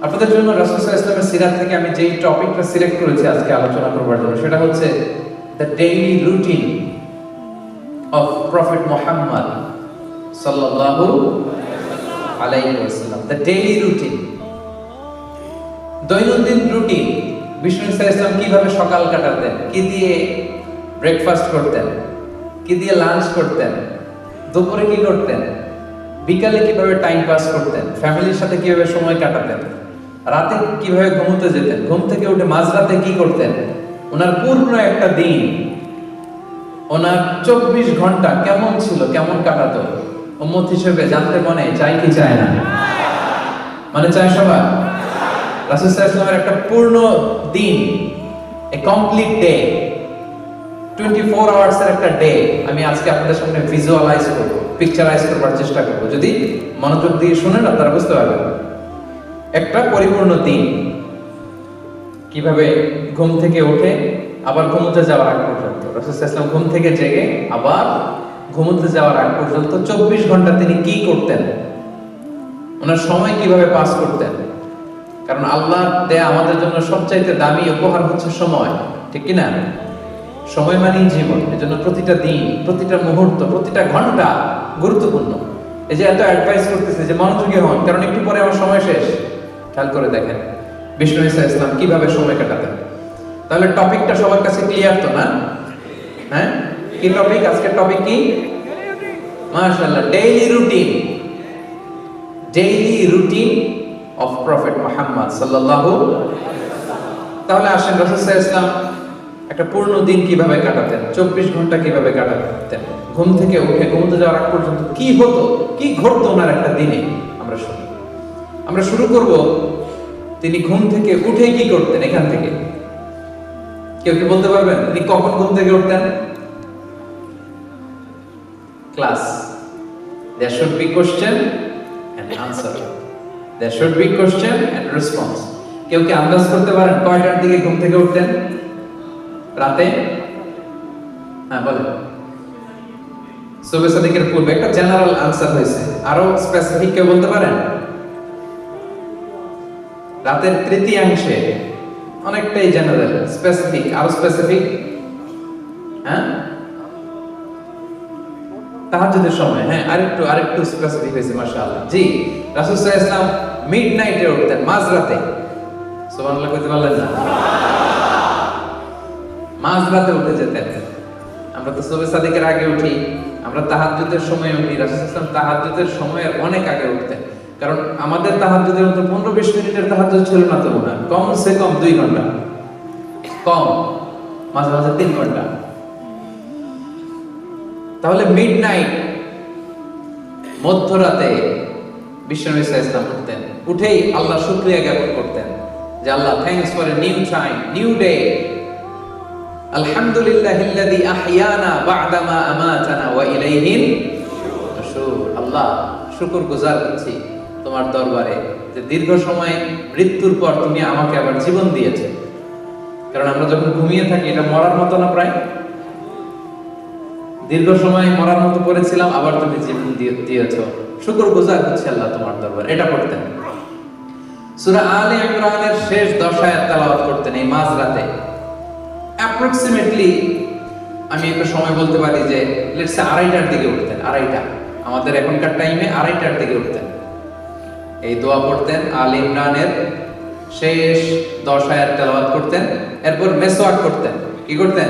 আপনাদের জন্য রাসূল সাল্লাল্লাহু আলাইহি ওয়াসাল্লামের সিরাত থেকে আমি যেই টপিকটা সিলেক্ট করেছি আজকে আলোচনা করবার জন্য, সেটা হচ্ছে the daily routine of prophet Muhammad সাল্লাল্লাহু আলাইহি ওয়াসাল্লাম। দ্য ডেইলি রুটিন, দৈনন্দিন রুটিন। বিষ্ণু সাল্লাল্লাহু আলাইহি ওয়াসাল্লাম কিভাবে সকাল কাটাতেন, কি দিয়ে ব্রেকফাস্ট করতেন, কি দিয়ে লাঞ্চ করতেন, দুপুরে কি করতেন, বিকালে কিভাবে টাইম পাস করতেন, ফ্যামিলির সাথে কিভাবে সময় কাটাতেন, রাতে কিভাবে ঘুমোতে যেতেন, ঘুম থেকে উঠে মাঝরাতে কি করতেন, ওনার পূর্ণ একটা দিন, ওনার 24 ঘন্টা কেমন ছিল, কেমন কাটাতো, উম্মত হিসেবে জানতে মনে চাই কি চায় না? মানে চায় সবাই। রাসূল সাল্লাল্লাহু আলাইহি ওয়াসাল্লামের একটা পূর্ণ দিন, এ কমপ্লিট ডে, 24 আওয়ার্স এর একটা ডে আমি আজকে আপনাদের সামনে ভিজুয়ালাইজ করব, পিকচারাইজ করবার চেষ্টা করব। যদি মনোযোগ দিয়ে শুনেন আপনারা বুঝতে পারবেন একটা পরিপূর্ণ দিন কিভাবে ঘুম থেকে উঠে আবার ঘুমোতে যাওয়ার আগ পর্যন্ত, রাসূল সাল্লাল্লাহু আলাইহি ওয়াসাল্লাম ঘুম থেকে জেগে আবার ঘুমোতে যাওয়ার আগ পর্যন্ত 24 ঘন্টা তিনি কি করতেন, ওনার সময় কিভাবে পাস করতেন। কারণ আল্লাহ দেয়া আমাদের জন্য সবচাইতে দামি উপহার হচ্ছে সময়, ঠিক কি না? সময় মানেই জীবন। এজন্য প্রতিটা দিন, প্রতিটা মুহূর্ত, প্রতিটা ঘন্টা গুরুত্বপূর্ণ। এই যে এত অ্যাডভাইস করতেছে যে মনোযোগী হন, কারণ একটু পরে আমার সময় শেষ। খেয়াল করে দেখেন বিষ্ণু সাল্লাল্লাহু আলাইহি ওয়াসাল্লাম কিভাবে সময় কাটাতেন। তাহলে টপিকটা সবার কাছে ক্লিয়ার তো না? হ্যাঁ, কি টপিক? আজকের টপিক কি? মাশাআল্লাহ, daily routine. Daily routine of prophet Muhammad সাল্লাল্লাহু আলাইহি ওয়াসাল্লাম। তাহলে আসেন রাসূল সাল্লাল্লাহু আলাইহি ওয়াসাল্লাম একটা পূর্ণ দিন কিভাবে কাটাতেন, 24 ঘন্টা কিভাবে কাটাতেন, ঘুম থেকে উঠে ঘুমোতে যাওয়ার আগ পর্যন্ত কি হতো, কি ঘটতো ওনার একটা দিনে, আমরা শুনি। আমরা শুরু করব তিনি ঘুম থেকে উঠে কি করতেন। এখান থেকে কেউ কি বলতে পারবেন তিনি কখন ঘুম থেকে উঠতেন? Class, there should be question and answer, there should be question and response। কেউ কি আন্দাজ করতে পারেন কয়টার দিকে ঘুম থেকে উঠতেন রাতে? হ্যাঁ বলেন। সুবহ সাদিকের পূর্বে একটা জেনারেল আনসার হয়েছে, আরো স্পেসিফিক কেউ বলতে পারেন? রাতের তৃতীয়াংশে, অনেকটাই জেনারেল। স্পেসিফিক, আরো স্পেসিফিক? হ্যাঁ, তাহাজ্জুদের সময়। হ্যাঁ, আরেকটু স্পেসিফিক হয়েছে, মাশাআল্লাহ। জি, রাসূল সাল্লাল্লাহু আলাইহি ওয়াসাল্লাম মিডনাইটে উঠতেন, মাঝরাতে। সুবহানাল্লাহ কইতে পারলেন না? মাঝরাতে উঠে যেতেন। আমরা তো সুবহ সাদিকের আগে উঠি, আমরা তাহাজ্জুদের সময় উঠি। রাসূল সাল্লাল্লাহু আলাইহি ওয়াসাল্লাম তাহাজ্জুদের সময়ের অনেক আগে উঠতেন। কারণ আমাদের তাহাজ্জুদের মতো 15-20 মিনিটের তাহাজ্জুদ ছিল না তো ওনার, কমসে কম 2 ঘন্টা, কম মাঝে মাঝে 3 ঘন্টা। তাহলে মিডনাইট, মধ্যরাতে বিষ্ণু সাল্লাল্লাহু আলাইহি ওয়াসাল্লাম উঠতেন। উঠেই আল্লাহ শুকরিয়া জ্ঞাপন করতেন যে Allah, thanks for a new time, new day. আলহামদুলিল্লাহিল্লাযী আহইয়ানা বা'দা মা আমাতানা ওয়া ইলাইহিন নুশুর। আল্লাহ, শুকরগুজার হচ্ছি তোমার দরবারে যে দীর্ঘ সময় মৃত্যুর পর তুমি আমাকে আবার জীবন দিয়েছো। কারণ আমরা যখন ঘুমিয়ে থাকি এটা মরার মতো না, প্রায় দীর্ঘ সময় মরার মতো পড়েছিলাম, আবার তুমি জীবন দিয়েছো, শুকরগুজার হচ্ছি আল্লাহ তোমার দরবারে। এটা পড়তেন। সূরা আলে ইমরানের শেষ 10 আয়াত তেলাওয়াত করতেন এই মাঝরাতে। অ্যাপ্রক্সিমেটলি আমি একটা সময় বলতে পারি যে লেটস সে 2:30টার দিকে উঠতেন। 2:30, আমাদের এখনকার টাইমে 2:30টার দিকে উঠতেন। এই দোয়া পড়তেন, আলে ইমরানের শেষ 10 আয়াত তেলাওয়াত করতেন। এরপর মেসওয়াক করতেন। কি করতেন?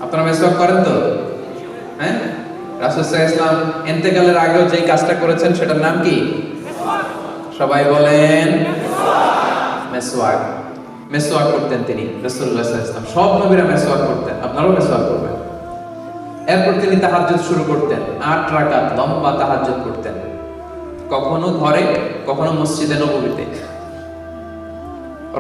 আপনারা মেসওয়াক করেন তো? হ্যাঁ, রাসূল সাল্লাল্লাহু আলাইহি ওয়াসাল্লাম ইন্তেকালের আগেও যে কাজটা করেছেন সেটার নাম কি? সবাই বলেন মেসওয়াক। মেসওয়াক করতেন তিনি, রাসূলুল্লাহ সাল্লাল্লাহু আলাইহি ওয়াসাল্লাম। সব নবীরা মেসওয়াক করতেন, আপনারাও মেসওয়াক করবেন। এরপর তিনি তাহাজ্জুদ শুরু করতেন। 8 রাকাত লম্বা তাহাজ্জুদ করতেন, কখনো ঘরে, কখনো মসজিদে নববীতে।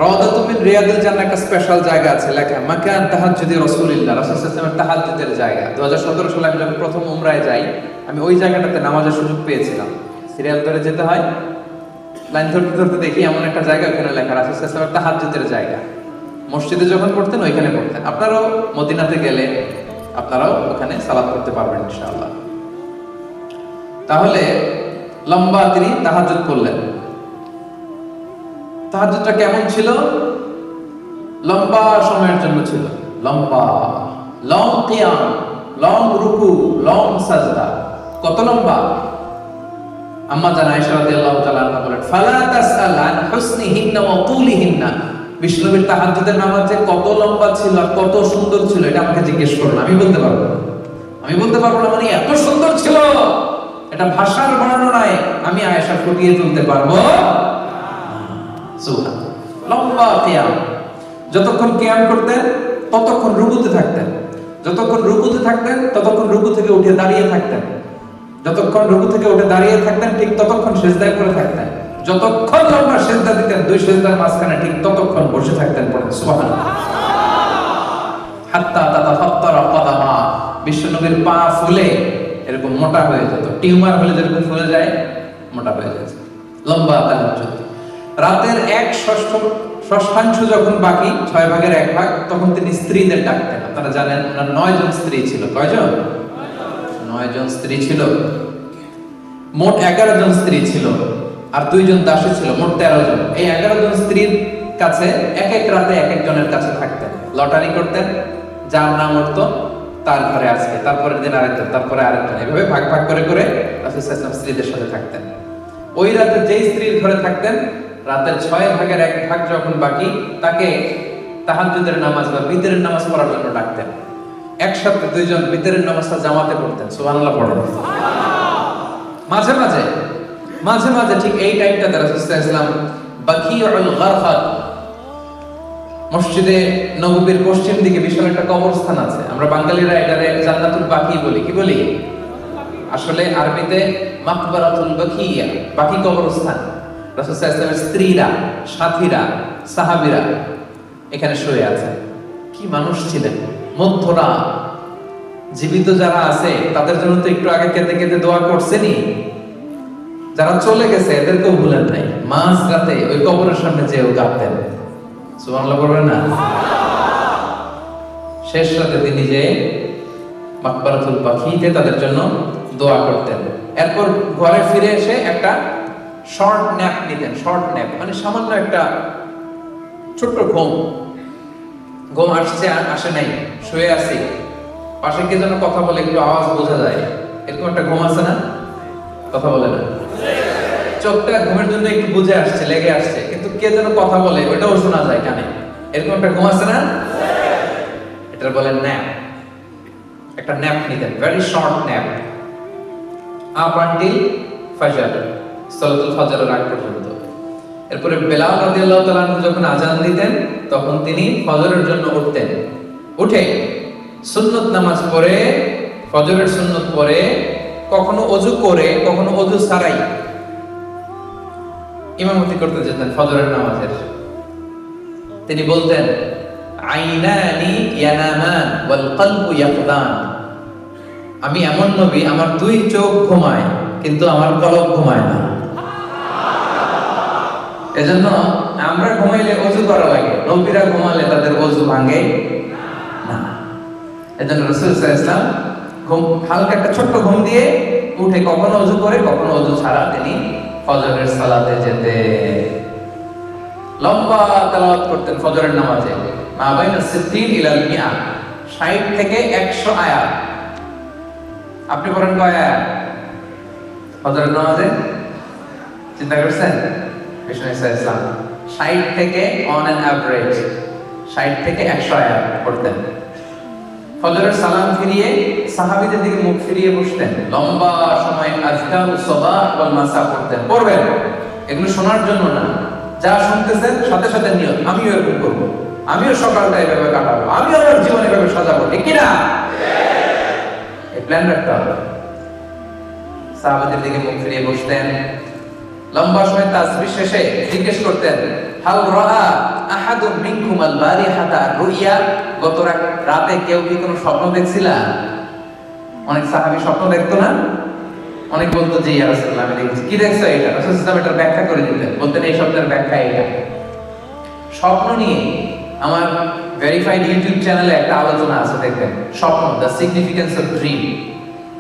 রাওদাতু মিন রিয়াদিল জান্নাহ একটা স্পেশাল জায়গা আছে লেখা, মাকান তাহাজ্জুদি রাসূলুল্লাহ, রাসূল সাল্লাল্লাহু আলাইহি ওয়াসাল্লামের তাহাজ্জুদের জায়গা। 2017 সালে আমি যখন প্রথম উমরায় যাই, আমি ওই জায়গাটাতে নামাজের সুযোগ পেয়েছিলাম। সিরিয়াল ধরে যেতে হয়, লাইন ধরতে ধরতে দেখি এমন একটা জায়গা, ওখানে লেখা রাসূল সাল্লাল্লাহু আলাইহি ওয়াসাল্লামের তাহাজ্জুদের জায়গা। মসজিদে যখন পড়তেন ওইখানে পড়তেন। আপনারাও মদিনাতে গেলে আপনারাও ওখানে সালাত করতে পারবেন ইনশাআল্লাহ। তাহলে লম্বা তিনি তাহাজ্জুদ করলেন। তাহাজ্জুদটা কেমন ছিল? লম্বা সময়ের জন্য ছিল, লম্বা, লং কিয়াম, লং রুকু, লং সাজদা। কত লম্বা? আম্মা জান আয়েশা রাদিয়াল্লাহু তাআলা আনহা বলেন, ফালা তাসআল আন হুসনিহিন্না ওয়া তুলিহিন্না। বিষ্ণুবীর তাহাজ্জুদের নামাজ যে কত লম্বা ছিল আর কত সুন্দর ছিল, এটা আমাকে জিজ্ঞেস করুন, আমি বলতে পারবো না। আমি বলতে পারবো না মানে এত সুন্দর ছিল, এটা ভাষার বর্ণনায় আমি আয়েশা ফুটিয়ে তুলতে পারবো না। সুবহানাল্লাহ। লম্বা কিয়াম, যতক্ষণ কিয়াম করতেন ততক্ষণ রুকুতে থাকতেন, যতক্ষণ রুকুতে থাকতেন ততক্ষণ রুকু থেকে উঠে দাঁড়িয়ে থাকতেন, যতক্ষণ রুকু থেকে উঠে দাঁড়িয়ে থাকতেন ঠিক ততক্ষণ সিজদায় করে থাকতেন, যতক্ষণ লম্বা সিজদা দিতেন দুই সিজদার মাঝখানে ঠিক ততক্ষণ বসে থাকতেন। পড়েন সুবহানাল্লাহ। হাত্তা তাতাফাত্তারা কদামা, বিশ্বনবীর পা ফুলে এরকম মোটা হয়ে যেত, টিউমার হলে যেরকম ফুলে যায় মোটা হয়ে যেত। লম্বা তাহাজ্জুদ। রাতের 1/6 যখন বাকি, 6 ভাগের 1 ভাগ, তখন তিনি স্ত্রীদের ডাকতেন। আপনারা জানেন ওনার 9 জন স্ত্রী ছিল। কয়জন? 9 জন স্ত্রী ছিল। মোট 11 জন স্ত্রী ছিল আর 2 জন দাসী ছিল, মোট 13 জন। এই 11 জন স্ত্রীর কাছে এক এক রাতে এক একজনের কাছে থাকতেন, লটারি করতেন, যার নাম উঠতো তার ঘরে আজকে, তারপরের দিন আরেকজন, তারপরে আরেকজন, এভাবে ভাগ ভাগ করে করে রাসূল সাল্লাল্লাহু আলাইহি ওয়াসাল্লাম স্ত্রীদের সাথে থাকতেন। ওই রাতে যেই স্ত্রীর ঘরে থাকতেন, রাতের 6 ভাগের 1 ভাগ যখন বাকি, তাকে তাহাজ্জুদের নামাজ বা বিতরের নামাজ পড়ার জন্য ডাকতেন। একসাথে 2 জন বিতরের নামাজটা জামাতে পড়তেন। সুবহানাল্লাহ পড়েন। মাঝে মাঝে মাঝে মাঝে ঠিক এই টাইমটাতে রাসূল সাল্লাল্লাহু আলাইহি ওয়াসাল্লাম বাকিউল গারফাত, মসজিদে নববীর পশ্চিম দিকে বিশাল একটা কবরস্থান আছে, আমরা বাঙালিরা এটারে জান্নাতুল বাকি বলি। কি বলি? আসলে আরবিতে মাকবারাতুল বাকিয়া, বাকি কবরস্থান। রাসূল সাল্লাল্লাহু আলাইহি ওয়াসাল্লামের স্ত্রীরা, সাথীরা, সাহাবীরা এখানে শুয়ে আছে। কি মানুষ ছিলেন! মধ্যরা জীবিত যারা আছে তাদের জন্য তো একটু আগে কেঁদে কেঁদে দোয়া করছেনই, যারা চলে গেছে এদেরকেও ভুলেন নাই। মাঝ রাতে ওই কবরের সামনে যেও কাঁদতেন। সুবহানাল্লাহ বলবেন না? শেষ রাতে তিনি যে মাকবারাতুল বাকিতে তাদের জন্য দোয়া করতেন। এরপর ঘরে ফিরে এসে একটা শর্ট ন্যাপ নিতেন। শর্ট ন্যাপ মানে সামান্য একটা ছোট্ট ঘুম। ঘুম আসছে আসে নাই, শুয়ে আছি, পাশে কে যেন কথা বলে, একটু আওয়াজ বোঝা যায়, এরকম একটা ঘুম আছে না? কথা বলে না, চোখটা ঘুমের জন্য একটু বুঝে আসছে, লেগে আসছে, কিন্তু কে যেন কথা বলে ওটাও শোনা যায় কানে, এরকম একটা ঘুম আছে না? এটা বলেন ন্যাপ। একটা ন্যাপ নিতেন, very short nap, up until ফজর, সালাতুল ফজরের আগ পর্যন্ত। এরপরে বেলাল রাদিয়াল্লাহু তাআলা আনহু যখন আযান দিতেন তখন তিনি ফজরের জন্য উঠতেন। উঠে সুন্নত নামাজ পড়ে, ফজরের সুন্নত পড়ে, কখনো ওযু করে কখনো ওযু ছাড়াই ইমামতি করতে যেতেন ফজরের নামাজের। তিনি বলতেন, আইনানি ইয়ানামান ওয়াল কলবু ইয়াকদান। আমি এমন নবী, আমার 2 চোখ ঘুমায় কিন্তু আমার কলব ঘুমায় না। এজন্য আমরা ঘুমাইলে ওযু করা লাগে, নবীরা ঘুমালে তাদের ওযু ভাঙে না। এজন্য রাসূল সাল্লাল্লাহু আলাইহি ওয়াসাল্লাম ঘুম, হালকা একটা ছোট্ট ঘুম দিয়ে উঠে কখনো ওযু করে কখনো ওযু ছাড়া তিনি ফজরের সালাতে যেতে। লম্বা তেলাওয়াত করতেন ফজরের নামাজে, মা বাইনা 60 ইলাল 100, 60 থেকে 100 আয়াত। আপনি পড়েন কয় আয়াত ফজরের নামাজে? চিন্তা করছেন? বিষ্ণু ইসলাম 60 থেকে অন অ্যান অ্যাভারেজ 60 থেকে 100 আয়াত পড়তেন। ফজরের সালাম ফিরিয়ে সাহাবীদের দিকে মুখ ফিরিয়ে বসতেন, লম্বা সময় আযকারুস সাবাহ ওয়াল মাসা পড়তেন। পড়বেন এগুলো শোনার জন্য না, যা শুনতেছেন সাথে সাথে নিয়ত, আমিও এরকম করব, আমিও সকালটা এভাবে কাটাবো, আমিও আমার জীবন এভাবে সাজাবো, ঠিক কি না? এই প্ল্যান রাখতে হবে। সাহাবীদের দিকে মুখ ফিরিয়ে বসতেন, লম্বা সময় তাসবিহ শেষে জিজ্ঞেস করতেন, হাল রাআ আহাদুম মিনকুম আল বারিহাতা রুইয়া। গত রাতে কেউ কি কোনো স্বপ্ন দেখছিলা? অনেক সাহাবী স্বপ্ন দেখতো না? অনেক বলতো যে ইয়া রাসূলুল্লাহ আমি দেখেছি। কি দেখছো এটা? রাসূল সাল্লাল্লাহু আলাইহি ওয়াসাল্লাম এটার ব্যাখ্যা করে দিতেন, বলতেন এই শব্দের ব্যাখ্যা এটা। স্বপ্ন নিয়ে আমার ভেরিফাইড ইউটিউব চ্যানেলে একটা আলোচনা আছে, দেখবেন, স্বপ্ন, দ্য সিগনিফিকেন্স অফ ড্রিম।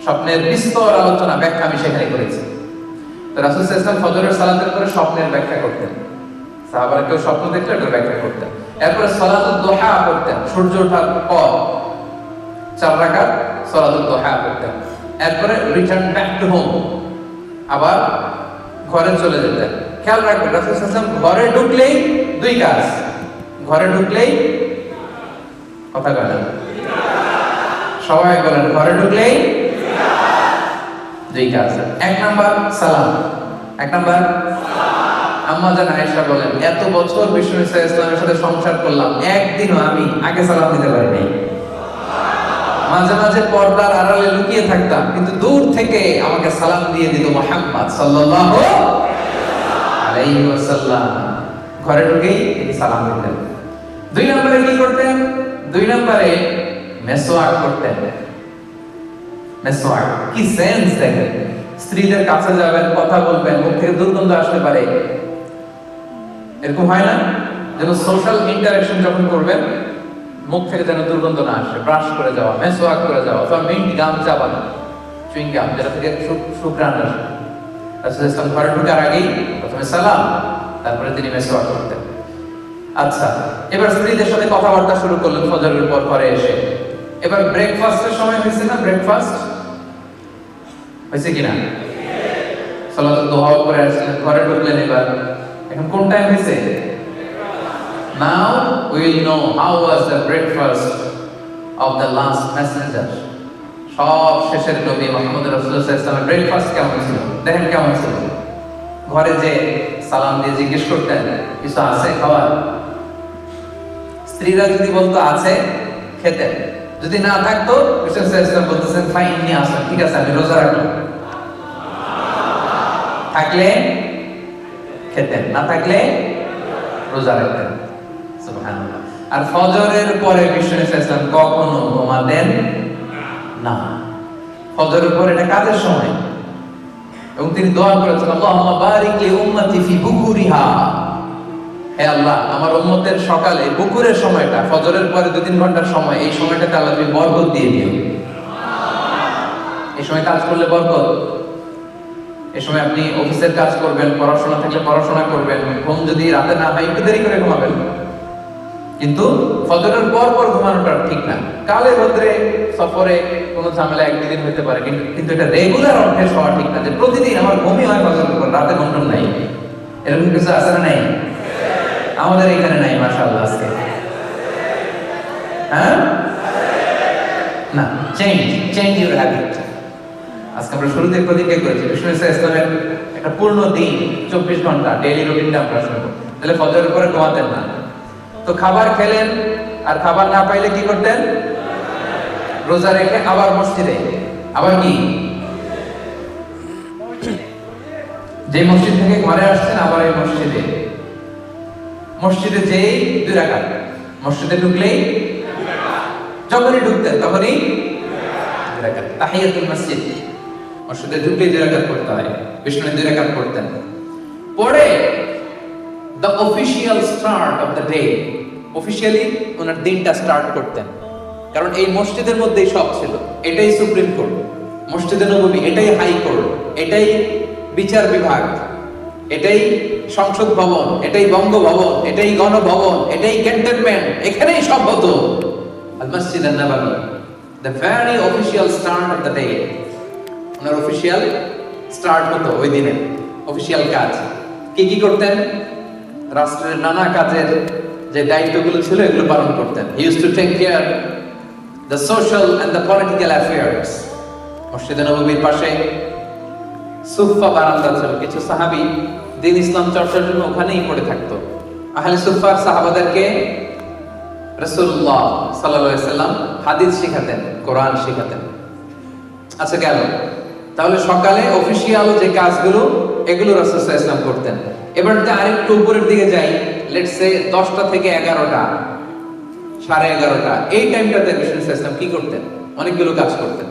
স্বপ্নের বিস্তর আলোচনা, ব্যাখ্যা আমি সেখানে করেছি। তো রাসূল সাল্লাল্লাহু আলাইহি ওয়াসাল্লাম ফজরের সালাতের পরে স্বপ্নের ব্যাখ্যা করতেন। সাহাবারা কেউ স্বপ্ন দেখলে এটা ব্যাখ্যা করতেন। এরপরে সালাতুদ দুহা পড়তেন, সূর্য ওঠার পর 4 রাকাত সালাতুদ দুহা পড়তেন। এরপরে রিটার্ন ব্যাক টু হোম, আবার ঘরে চলে যেতেন। খেয়াল রাখবেন রাসূল সাল্লাল্লাহু আলাইহি ওয়াসাল্লাম ঘরে ঢুকলেই 2 কাজ, ঘরে ঢুকলেই কথা বলেন সবাই বলেন, ঘরে ঢুকলেই 2 কাজ। 1 নাম্বার সালাম, 1 নাম্বার আম্মা জান আয়েশা বলেন, এত বছর বিষ্ণু সাল্লাল্লাহু আলাইহি ওয়াসাল্লামের সাথে সংসার করলাম, একদিনও আমি আগে সালাম দিতে পারিনি। মাঝে মাঝে পর্দার আড়ালে লুকিয়ে থাকতাম, কিন্তু দূর থেকে আমাকে সালাম দিয়ে দিত মুহাম্মদ সাল্লাল্লাহু আলাইহি ওয়াসাল্লাম। ঘরে ঢুকেই তিনি সালাম দিতেন। 2 নম্বরে কি করতেন? 2 নম্বরে মেসওয়াক করতেন। মেসওয়াক কি সেন্স দেখেন, স্ত্রীদের কাছে যাবেন, কথা বলবেন, মুখ থেকে দুর্গন্ধ আসতে পারে, এরকম হয় না? যেন সোশ্যাল ইন্টারঅ্যাকশন যখন করবেন মুখ থেকে যেন দুর্গন্ধ না আসে, ব্রাশ করে যাওয়া, মেসওয়াক করে যাওয়া, অথবা মিন্ট গাম চাবানো, চুইং গাম, যেটা থেকে সুঘ্রাণ আসে। রাসূল ইসলাম ঘরে ঢোকার আগেই প্রথমে সালাম, তারপরে তিনি মেসওয়াক করতেন। আচ্ছা, এবার স্ত্রীদের সাথে কথাবার্তা শুরু করলেন ফজরের পর ঘরে এসে। এবার ব্রেকফাস্টের সময় হয়েছে না? ব্রেকফাস্ট হয়েছে কিনা? সালাতুদ দুহা করে আসলেন, ঘরে ঢুকলেন। এবার এখন কোন টাইম হয়েছে? Now we will know how was the breakfast of the last messenger. সব শেষের নবী মুহাম্মদ রাসূলুল্লাহ সাল্লাল্লাহু আলাইহি ওয়াসাল্লামের ব্রেকফাস্ট কেমন ছিল দেখেন, কেমন ছিল। ঘরে যে সালাম দিয়ে জিজ্ঞেস করতেন, কিছু আছে খাবার? স্ত্রীরা যদি বলতো আছে, খেতেন। যদি না থাকতো রাসূল সাল্লাল্লাহু আলাইহি ওয়াসাল্লাম বলতেছেন ফাইন নিয়ে আসেন, ঠিক আছে আমি রোজা রাখলাম। থাকলে খেতেন, না থাকলে রোজা রাখতেন। সুবহানাল্লাহ। আর ফজরের পরে বিষ্ণু সাল্লাল্লাহু আলাইহি ওয়াসাল্লাম কখনো ঘুমাতেন না। ফজরের পরে এটা কাজের সময়, এবং তিনি দোয়া করেছেন, আল্লাহুম্মা বারিক লি উম্মতি ফি বুকুরিহা, হে আল্লাহ আমার উম্মতের সকালে বুকুরের সময়টা, ফজরের পরে 2-3 ঘন্টার সময়, এই সময়টাতে আল্লাহ তুমি বরকত দিয়ে দিও। এই সময় কাজ করলে বরকত। এই সময় আপনি অফিসের কাজ করবেন, পড়াশোনা থাকলে পড়াশোনা করবেন, ঘুম যদি রাতে না হয় একটু দেরি করে ঘুমাবেন, কিন্তু ফজরের পর পর ঘুমানোটা ঠিক না। কালে রোদ্রে সফরে কোনো ঝামেলা 1-2 দিন হতে পারে, কিন্তু এটা রেগুলার অভ্যাস হওয়া ঠিক না, যে প্রতিদিন আমার ঘুমই হয় ফজরের পর, রাতে ঘুম নাই। এরকম কিছু আছে না? নাই? আমাদের এখানে নাই মাশাআল্লাহ আজকে। হ্যাঁ না, চেঞ্জ ইউর হ্যাবিট। আজকে আমরা শুরুতে প্রতিজ্ঞা করেছি বিষ্ণু ইসলামের একটা পূর্ণ দিন 24 ঘন্টা ডেইলি রুটিনটা আমরা শুনবো। তাহলে ফজরের পরে ঘুমাতেন না, তো খাবার খেলেন, আর খাবার না পাইলে কি করতেন? রোজা রেখে আবার মসজিদে, আবার কি যে মসজিদ থেকে ঘরে আসছেন আবার এই মসজিদে যেই 2 রাকাত, মসজিদে ঢুকলেই, যখনই ঢুকতেন তখনই 2 রাকাত তাহিয়াতুল মসজিদ, মসজিদে ঢুকলেই 2 রাকাত পড়তে হয়। বিষ্ণু 2 রাকাত পড়তেন। পরে the official start of the day, officially ওনার দিনটা স্টার্ট করতেন, কারণ এই মসজিদের মধ্যেই সব ছিল। এটাই সুপ্রিম কোর্ট, মসজিদে নববী এটাই হাই কোর্ট, এটাই বিচার বিভাগ, এটাই সংসদ ভবন, এটাই বঙ্গভবন, এটাই গণভবন, এটাই ক্যান্টনমেন্ট, এখানেই সব হতো। আল মসজিদ আন-নববী, the very official start of the day, owner official start হতো ওই দিনে। অফিশিয়াল কাজ কি করতেন? রাষ্ট্রের নানা কাজের যে দায়িত্বগুলো ছিল এগুলো পালন করতেন। He used to take care the social and the political affairs. মসজিদে নববীর পাশে সুফা বারান্দা ছিল, কিছু সাহাবী দ্বীন ইসলাম চর্চার জন্য ওখানেই পড়ে থাকতো। আহলে সুফার সাহাবাদেরকে রাসূলুল্লাহ সাল্লাল্লাহু আলাইহি সাল্লাম হাদিস শিখাতেন, কোরআন শিখাতেন। আচ্ছা গেল, তাহলে সকালে অফিশিয়াল যে কাজগুলো এগুলো রাসূল সাল্লাল্লাহু আলাইহি সাল্লাম করতেন। এবার যদি আরেকটু উপরের দিকে যাই, লেটস সে 10টা থেকে 11টা, 11:30, এই টাইমটাতে বিষ্ণু সাল্লাল্লাহু আলাইহি সাল্লাম কি করতেন? অনেকগুলো কাজ করতেন।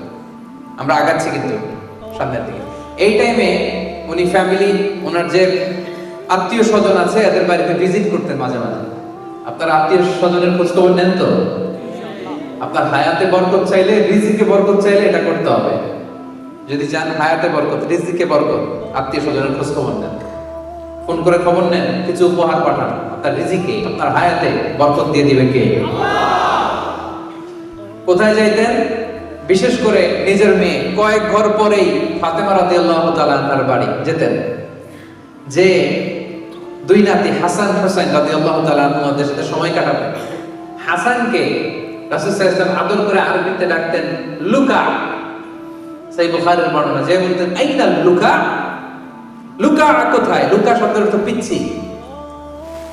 আমরা আগাচ্ছি কিন্তু সামনের দিকে। এই টাইমে উনি ফ্যামিলি, ওনার যে আত্মীয় স্বজন আছে এদের বাড়িতে ভিজিট করতেন মাঝে মাঝে। আপনারা আত্মীয় স্বজনের খোঁজ খবর নেন তো? আপনার হায়াতে বরকত চাইলে, রিজিকে বরকত চাইলে এটা করতে হবে। যদি চান হায়াতে বরকত, রিজিকে বরকত, আত্মীয় স্বজনের খোঁজ খবর নেন। ফোন করে খবর নেন, কিছু উপহার পাঠান। আপনার রিজিকে, আপনার হায়াতে বরকত দিয়ে দিবে কে? কোথায় যাইতেন? বিশেষ করে নিজের মেয়ে কয়েক ঘর পরেই ফাতেমা রাদিয়াল্লাহু তাআলা আনহার বাড়ি যেতেন, যে দুই নাতি হাসান হোসেন রাদিয়াল্লাহু তাআলা আনহুদের সাথে সময় কাটাতেন। হাসানকে রাসূল সাল্লাল্লাহু আলাইহি ওয়াসাল্লাম আদর করে আরবিতে ডাকতেন লুকা। সেই বুখারীর বর্ণনা, যে বলতেন আইনা লুকা, লুকা কোথায়? লুকা শব্দের অর্থ পিচ্ছি।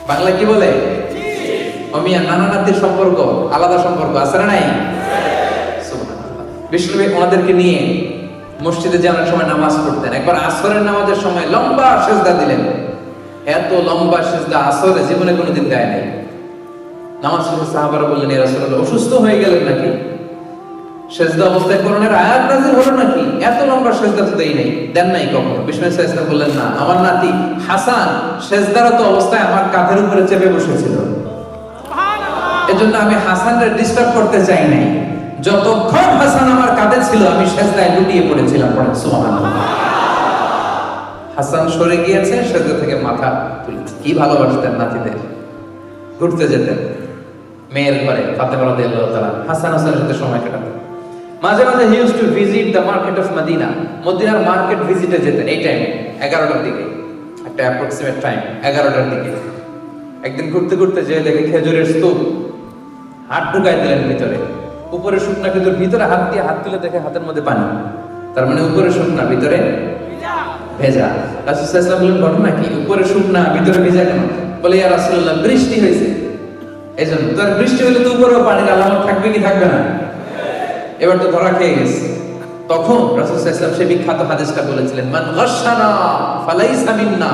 বাংলা কি বলে? অমিয়া নানা নাতির সম্পর্ক আলাদা সম্পর্ক আছে না নাই? বিষ্ণুবী ওনাদেরকে নিয়ে মসজিদে যে অনেক সময় নামাজ পড়তেন, একবার আসরের নামাজের সময় লম্বা সেজদা দিলেন। এত লম্বা সেজদা আসরে জীবনে কোনোদিন দেয় নাই। নামাজ শেষে সাহাবারা বললেন, ইয়া রাসূলুল্লাহ অসুস্থ হয়ে গেলেন নাকি? সেজদা অবস্থায় কোরআনের আয়াত নাযিল হলো নাকি? এত লম্বা সেজদা তো দেই নাই, দেন নাই কখনো। বিষ্ণু সাল্লাল্লাহু আলাইহি ওয়াসাল্লাম বললেন, না, আমার নাতি হাসান সেজদারত অবস্থায় আমার কাঁধের উপরে চেপে বসেছিল, এজন্য আমি হাসানকে ডিস্টার্ব করতে চাই নাই। যতক্ষণ হাসান আমার কাঁধে ছিল আমি সেজদায় লুটিয়ে পড়েছিলাম। পড়েন সুবহানাল্লাহ। হাসান সরে গিয়েছে, সেজদা থেকে মাথা তুলেছে। কি ভালোবাসতেন নাতিদের। ঘুরতে যেতেন মেয়ের ঘরে, ফাতেমা রাদিয়াল্লাহু তাআলা হাসান হাসানের সাথে সময় কাটাতেন। মাঝে মাঝে he used to visit the market of Medina. মদিনার মার্কেট ভিজিটে যেতেন এই টাইমে, 11টার দিকে, একটা অ্যাপ্রক্সিমেট টাইম 11টার দিকে। একদিন ঘুরতে ঘুরতে যেয়ে দেখে খেজুরের স্তূপ, হাত ঢুকাই দিলেন ভিতরে। উপরে শুকনা খেজুর, ভিতরে হাত দিয়ে হাত তুলে দেখে হাতের মধ্যে পানি। তার মানে উপরে শুকনা ভিতরে ভেজা। রাসূল সাল্লাল্লাহু আলাইহি ওয়াসাল্লাম বললেন, ঘটনা কি? উপরে শুকনা ভিতরে ভেজা কেন? বলে, ইয়া রাসূলুল্লাহ বৃষ্টি হয়েছে এইজন্য। তোর বৃষ্টি হলে তো উপরেও পানির আলামত থাকবে কি থাকবে না? এবার তো ধরা খেয়ে গেছে। তখন রাসূল সাল্লাল্লাহু আলাইহি ওয়াসাল্লাম সে বিখ্যাত হাদিসটা বলেছিলেন, মান গাশশানা ফালাইসা মিন্না।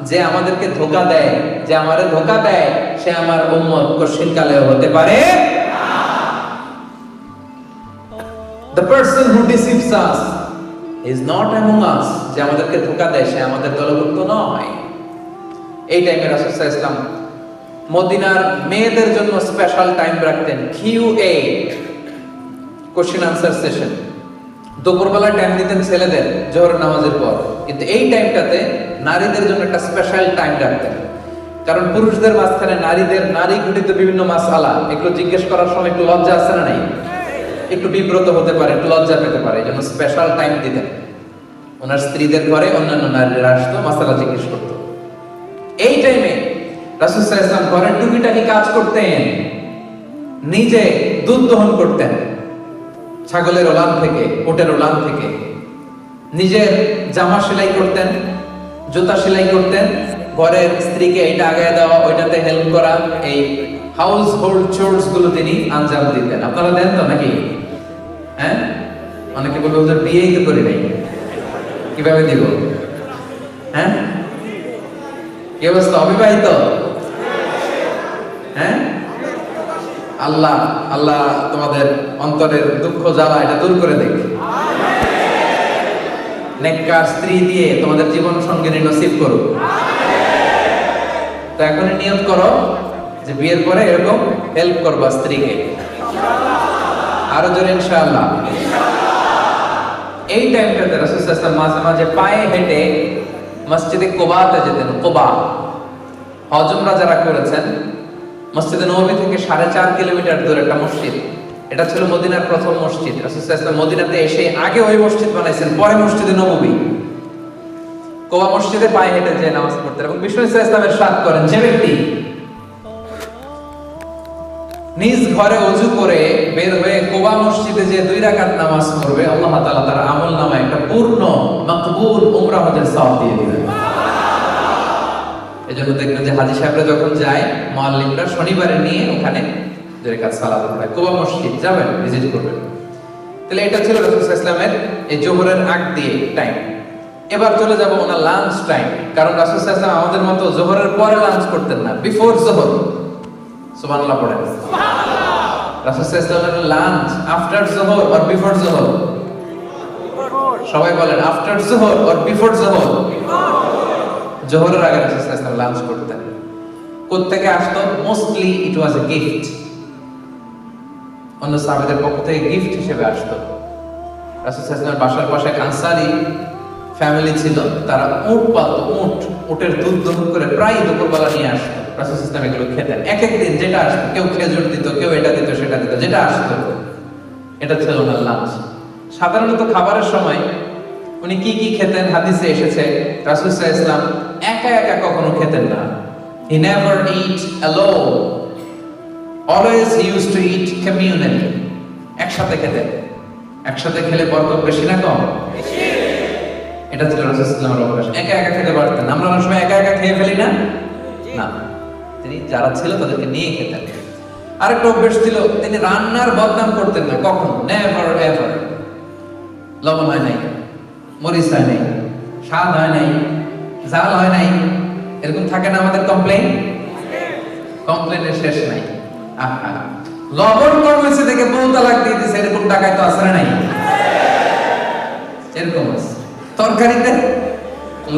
যে আমাদেরকে ধোঁকা দেয়, যে আমারে ধোঁকা দেয়, সে আমার উম্মত কশিনকালেও হতে পারে না। The person who deceives us is not among us. যে আমাদেরকে ধোঁকা দেয় সে আমাদের দলভুক্ত নয়। এই টাইমে রাসূল সাল্লাল্লাহু আলাইহি ওয়াসাল্লাম মদিনার মেয়েদের জন্য স্পেশাল টাইম রাখতেন, QA, কোশ্চেন আনসার সেশন। দুপুরবেলা টাইম দিতেন ছেলেদের জোহরের নামাজের পর, কিন্তু এই টাইমটাতে নারীদের জন্য একটা স্পেশাল টাইম রাখতেন। কারণ পুরুষদের মাঝখানে নারী ঘটিত বিভিন্ন মাসআলা, এগুলো জিজ্ঞেস করার সময় একটু লজ্জা আছে না নাই? একটু বিব্রত হতে পারে, একটু লজ্জা পেতে পারে, এই জন্য স্পেশাল টাইম দিতেন। ওনার স্ত্রীদের ঘরে অন্যান্য নারীরা আসতো, মাসআলা জিজ্ঞেস করতো। এই টাইমে রাসূল সাল্লাল্লাহু আলাইহি ওয়াসাল্লাম ঘরের টুকিটাকি কাজ করতেন। নিজে দুধ দহন করতেন ছাগলের ওলান থেকে, উটের ওলান থেকে। নিজের জামা সেলাই করতেন, জুতা সেলাই করতেন, ঘরের স্ত্রীকে এটা আগায় দেওয়া, ওইটাতে হেল্প করা, এই হাউস হোল্ড চোরস গুলো তিনি আঞ্জাম দিতেন। আপনারা দেন তো নাকি? হ্যাঁ, অনেকে বলবে ওদের বিয়েই তো করি নাই, কিভাবে দিব? হ্যাঁ, কি অবস্থা? অবিবাহিত? হ্যাঁ, আল্লাহ আল্লাহ তোমাদের অন্তরের দুঃখ জ্বালা এটা দূর করে দেখ। নেককার স্ত্রী দিয়ে তোমাদের জীবন সঙ্গিনী নসিব করো। তো এখনই নিয়ত করো যে বিয়ের পরে এরকম হেল্প করবা স্ত্রীকে। আরো জোরে ইনশাআল্লাহ। এই টাইমটাতে রাসূল সাল্লাল্লাহু আলাইহি ওয়াসাল্লাম মাঝে মাঝে পায়ে হেঁটে মসজিদে কুবাতে যেতেন। কুবা হজ উমরা যারা করেছেন, মসজিদে নববী থেকে 4.5 কিলোমিটার দূরে একটা মসজিদ। এটা ছিল মদিনার প্রথম মসজিদ। রাসূল সাল্লাল্লাহু আলাইহি ওয়াসাল্লাম মদিনাতে এসে আগে ওই মসজিদ বানাইছেন, পরে মসজিদে নববী। কুবা মসজিদে পায়ে হেঁটে যে নামাজ পড়তেন। এবং বিষ্ণু সাল্লাল্লাহু আলাইহি ওয়াসাল্লাম ইরশাদ করেন, যে ব্যক্তি নিজ ঘরে ওযু করে বের হয়ে কুবা মসজিদে যে 2 রাকাত নামাজ পড়বে, আল্লাহ তাআলা তার আমলনামায় একটা পূর্ণ মাকবুল উমরা হজের সওয়াব দিয়ে দিবেন। এজন্য দেখবেন যে হাজী সাহেবরা যখন যায়, মুআল্লিমরা শনিবারে নিয়ে ওখানে 2 রাকাত সালাত পড়ায়। কুবা মসজিদ যাবেন, ভিজিট করবেন। তাহলে এটা ছিল রাসূল সাল্লাল্লাহু আলাইহি ওয়াসাল্লামের এই জোহরের আগ দিয়ে টাইম। এবার চলে যাব ওনার লাঞ্চ টাইম। কারণ রাসূল সাল্লাল্লাহু আলাইহি ওয়াসাল্লাম আমাদের মতো জোহরের পরে লাঞ্চ করতেন না, বিফোর জোহর। সুবহানাল্লাহ পড়েন। সুবহানাল্লাহ। রাসূল সাল্লাল্লাহু আলাইহি ওয়াসাল্লামের লাঞ্চ আফটার জোহর অর বিফোর জোহর? সবাই বলেন, আফটার জোহর অর বিফোর জোহর? জোহরের আগে রাসূল সাল্লাল্লাহু আলাইহি ওয়াসাল্লাম লাঞ্চ করতেন। কোত্থেকে আসতো? Mostly it was a gift. অন্য সাহাবাদের পক্ষ থেকে গিফট হিসেবে আসতো। রাসূল সাল্লাল্লাহু আলাইহি ওয়াসাল্লামের বাসার পাশে আনসারী ফ্যামিলি ছিল, তারা উট পালতো, উটের দুধ দহন করে প্রায় দুপুরবেলা নিয়ে আসতো। রাসূল ইসলাম এগুলো খেতেন। এক এক দিন যেটা আসতো, কেউ খেজুর দিত, কেউ এটা দিত সেটা দিত, যেটা আসতো এটা ছিল ওনার লাঞ্চ। সাধারণত খাবারের সময় উনি কি কি খেতেন হাদিসে এসেছে, রাসূল সাল্লাল্লাহু আলাইহি ওয়াসাল্লাম একা একা কখনো খেতেন না। He never eat alone. Always he used to eat communally. একসাথে খেতেন। একসাথে খেলে বরকত বেশি না কম? বেশি। এটা ছিল রাসূল সাল্লাল্লাহু আলাইহি ওয়াসাল্লামের অভ্যাস। একা একা খেতে পারতেন। আমরা অনেক সময় একা একা খেয়ে ফেলি না? না। তিনি যারা ছিল তাদেরকে নিয়ে খেতেন। আরেকটা অভ্যাস ছিল, তিনি রান্নার বদনাম করতেন না কখনো, নেভার এভার। লবণ হয় নাই, মরিচ হয় নাই, স্বাদ হয় নাই, ঝাল হয় নাই, এরকম থাকে না আমাদের কমপ্লেইন? কমপ্লেইনের শেষ নাই। আহা, লবণ কম হয়েছে দেখে বউ তালাক দিয়ে দিছে, এরকম টাকায় তো আসলে নাই? এরকম আছে। তরকারিতে